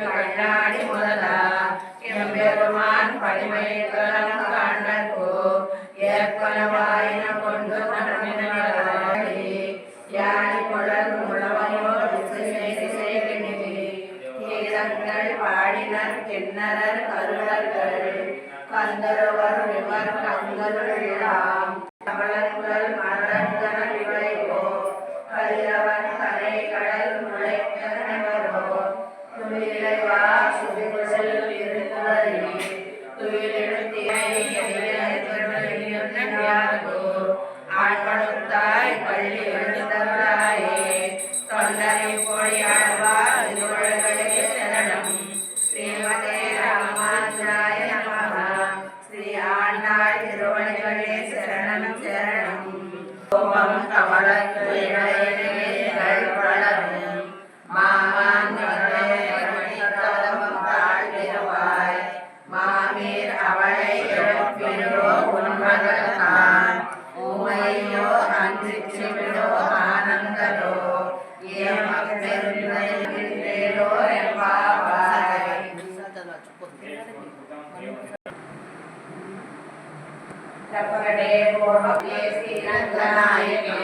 கண்ணாடி முதலா எம்பெருமான் படிமை காண்டோ ஏற்பனவாயின கொண்டு யானி குழல் முழவையோடு கீதங்கள் பாடினர் கிண்ணறர் கருடர்கள் கந்தருவர் விவர் கந்தருளாம் கமலங்கள் மலர்ந்தன விளைவோ கதிரவன் கரை கடல் முளைத்தனவரோ துயிலைவா சுதிகுழல் இருந்தவரி துயிலெழுத்தியாகோ ஆண்படுத்தாய் பள்ளி எழுந்தவராயே தொண்டரை பொழியாழ்வார் திருவள்ளுவரே சரணம். ஸ்ரீமதே ராமானுஜாய நமஹ. ஸ்ரீ ஆண்டாள் திருவள்ளுவரே சரணம் சரணம். கோபம் கமலங்கள் வளரும் மாமான் மாமீர் அவளை எழுப்பினோ உன்மகத்தான் உமையோ அன்றிச்சிவிடோ ஆனந்தலோ ஏமப்பெருந்தேலோ எம்பாவாய். தப்பகடே போகே ஸ்ரீரங்கநாயகி